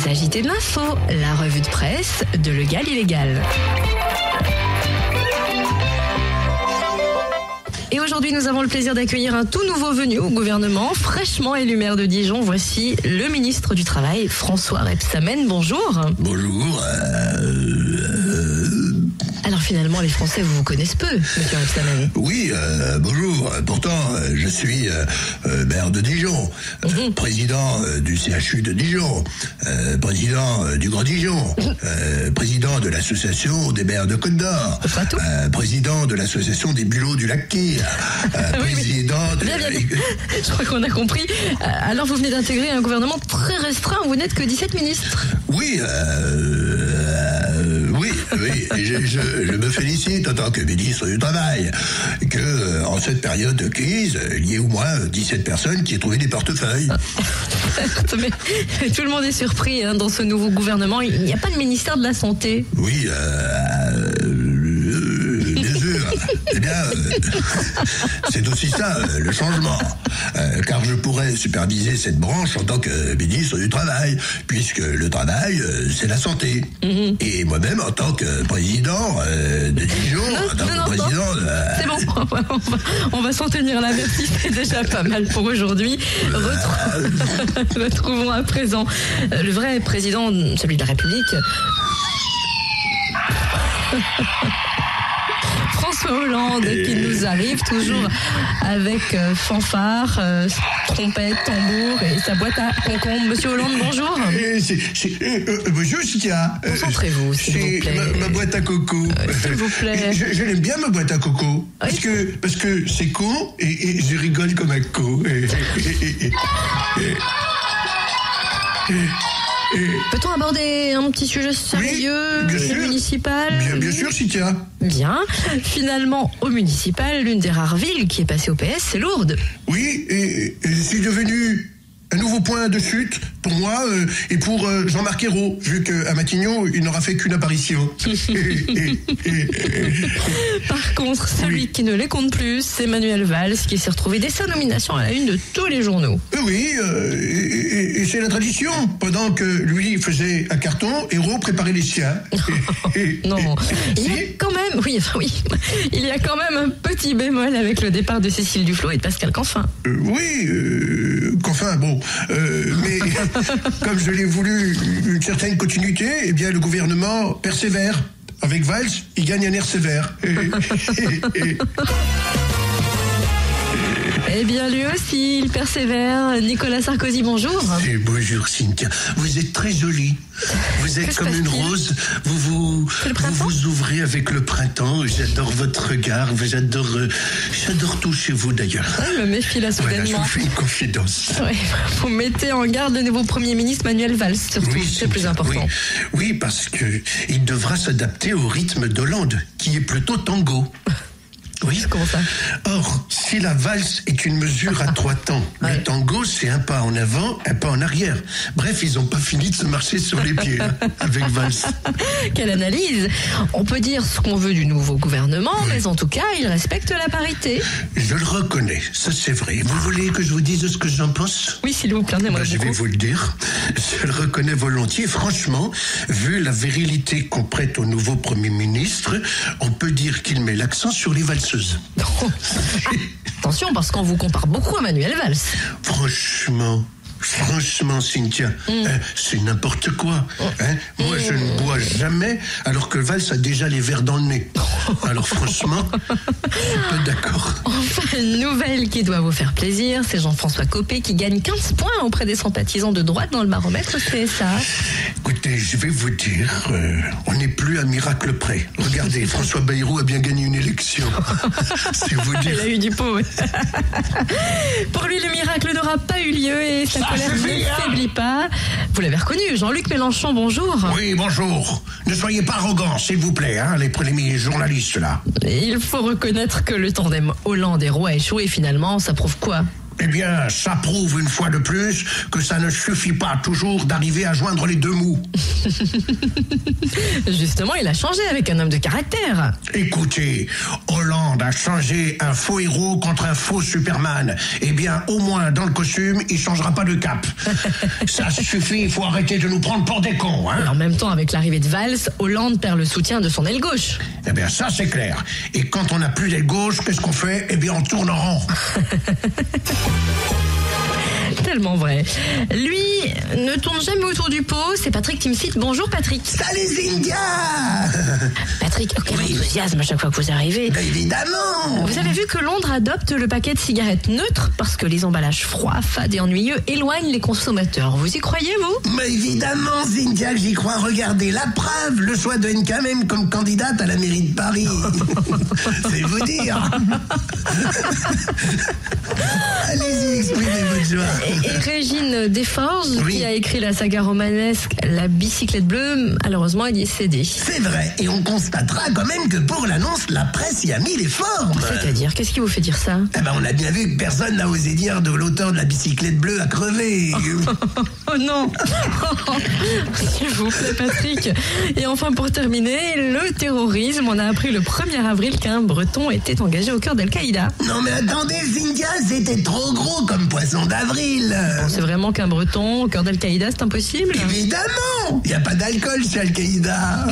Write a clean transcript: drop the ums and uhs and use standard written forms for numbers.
C'est l'AJT de l'info, la revue de presse de Legal Illégal. Et aujourd'hui, nous avons le plaisir d'accueillir un tout nouveau venu au gouvernement, fraîchement élu maire de Dijon. Voici le ministre du Travail, François Rebsamen. Bonjour. Bonjour. Alors finalement, les Français vous connaissent peu, monsieur Rebsamen. Oui, bonjour. Pourtant, je suis maire de Dijon, président du CHU de Dijon, président du Grand Dijon, président de l'association des maires de Côte d'Or, président de l'association des bulots du Lac Kyr, président de... Bien. Je crois qu'on a compris. Alors vous venez d'intégrer un gouvernement très restreint, vous n'êtes que 17 ministres. Oui, je me félicite en tant que ministre du Travail que en cette période de crise, il y ait au moins 17 personnes qui aient trouvé des portefeuilles. Mais tout le monde est surpris dans ce nouveau gouvernement. Il n'y a pas de ministère de la Santé. Oui, bien sûr. Eh bien, c'est aussi ça, le changement. Car je pourrais superviser cette branche en tant que ministre du Travail, puisque le travail, c'est la santé. Et moi-même, en tant que président de Dijon, C'est bon, on va s'en tenir là. Merci, c'est déjà pas mal pour aujourd'hui. Retrouvons à présent le vrai président, celui de la République. François Hollande qui nous arrive toujours avec fanfare, trompette, tambour et sa boîte à concombre. Monsieur Hollande, bonjour. Bonjour, Sikia. Concentrez-vous, s'il vous plaît. Ma boîte à coco. S'il vous plaît. Je l'aime bien, ma boîte à coco. Parce que c'est con et je rigole comme un co. Peut-on aborder un petit sujet sérieux, municipal? Bien sûr, Sikia. Bien. Finalement, au municipal, l'une des rares villes qui est passée au PS, c'est Lourdes. Oui, et je suis devenu un nouveau point de chute pour moi et pour Jean-Marc Ayrault, vu qu'à Matignon, il n'aura fait qu'une apparition. Par contre, celui qui ne les compte plus, c'est Manuel Valls, qui s'est retrouvé dès sa nomination à la une de tous les journaux. Oui, et c'est la tradition. Pendant que lui faisait un carton, Ayrault préparait les siens. Non, il y a quand même, il y a quand même un petit bémol avec le départ de Cécile Duflot et de Pascal Canfin. Canfin, bon, mais comme je l'ai voulu une certaine continuité, eh bien le gouvernement persévère. Avec Valls, il gagne un air sévère. Eh bien, lui aussi, il persévère. Nicolas Sarkozy, bonjour. Bonjour, Cynthia. Vous êtes très jolie. Vous êtes comme une rose. Vous vous ouvrez avec le printemps. J'adore votre regard. J'adore tout chez vous, d'ailleurs. Je me méfie là, soudainement. Voilà, je vous fais une confidence. Oui, vous mettez en garde le nouveau Premier ministre Manuel Valls, surtout. Oui, c'est plus important. Oui, parce qu'il devra s'adapter au rythme d'Hollande, qui est plutôt tango. Oui. Comment ça? Or, si la valse est une mesure à 3 temps, le tango, c'est un pas en avant, un pas en arrière. Bref, ils n'ont pas fini de se marcher sur les pieds avec Valls. Quelle analyse! On peut dire ce qu'on veut du nouveau gouvernement, mais en tout cas, il respecte la parité. Je le reconnais, ça c'est vrai. Vous voulez que je vous dise ce que j'en pense? Oui, s'il vous plaît, je vais vous le dire. Je le reconnais volontiers. Franchement, vu la virilité qu'on prête au nouveau Premier ministre, on peut dire qu'il met l'accent sur les valseuses. Attention, parce qu'on vous compare beaucoup à Manuel Valls. Franchement, Cynthia, c'est n'importe quoi. Moi, je ne bois jamais, alors que Valls a déjà les verres dans le nez. Alors franchement, je suis pas d'accord. Enfin, une nouvelle qui doit vous faire plaisir, c'est Jean-François Copé qui gagne 15 points auprès des sympathisants de droite dans le baromètre CSA. Écoutez, je vais vous dire, on n'est plus à miracle près. Regardez, François Bayrou a bien gagné une élection. C'est vous dire. Il a eu du pot. Pour lui, le miracle n'aura pas eu lieu et sa colère ne faiblit pas. Vous l'avez reconnu, Jean-Luc Mélenchon, bonjour. Oui, bonjour. Ne soyez pas arrogants, s'il vous plaît, les journalistes là. Il faut reconnaître que le tandem Hollande et Roy a échoué finalement, ça prouve quoi? Eh bien, ça prouve une fois de plus que ça ne suffit pas toujours d'arriver à joindre les deux mots. Justement, il a changé avec un homme de caractère. Écoutez, Hollande a changé un faux héros contre un faux Superman. Eh bien, au moins, dans le costume, il changera pas de cap. Ça suffit, il faut arrêter de nous prendre pour des cons, hein. Et en même temps, avec l'arrivée de Valls, Hollande perd le soutien de son aile gauche. Eh bien, ça, c'est clair. Et quand on n'a plus d'aile gauche, qu'est-ce qu'on fait? Eh bien, on tourne en rond. Tellement vrai. Lui ne tourne jamais autour du pot, c'est Patrick Timsit. Bonjour Patrick. Salut Cynthia! Patrick, quel enthousiasme à chaque fois que vous arrivez. Ben évidemment! Vous avez vu que Londres adopte le paquet de cigarettes neutres parce que les emballages froids, fades et ennuyeux éloignent les consommateurs. Vous y croyez, vous? Mais évidemment, Cynthia, que j'y crois. Regardez, la preuve, le choix de NKM comme candidate à la mairie de Paris. C'est vous dire. Allez-y, exprimez votre joie. Et Régine Desforges, Oui. qui a écrit la saga romanesque La bicyclette bleue, malheureusement, elle y est cédée. C'est vrai, et on constatera quand même que pour l'annonce, la presse y a mis les formes. C'est-à-dire, qu'est-ce qui vous fait dire ça? Eh ben, on a bien vu que personne n'a osé dire de l'auteur de la bicyclette bleue à crever. Oh non. S'il vous plaît, Patrick. Et enfin, pour terminer, le terrorisme. On a appris le 1er avril qu'un Breton était engagé au cœur d'Al-Qaïda. Non mais attendez, Cynthia, c'était trop gros comme poisson d'avril. C'est vraiment qu'un Breton au cœur d'Al-Qaïda, c'est impossible? Évidemment, il n'y a pas d'alcool chez Al-Qaïda.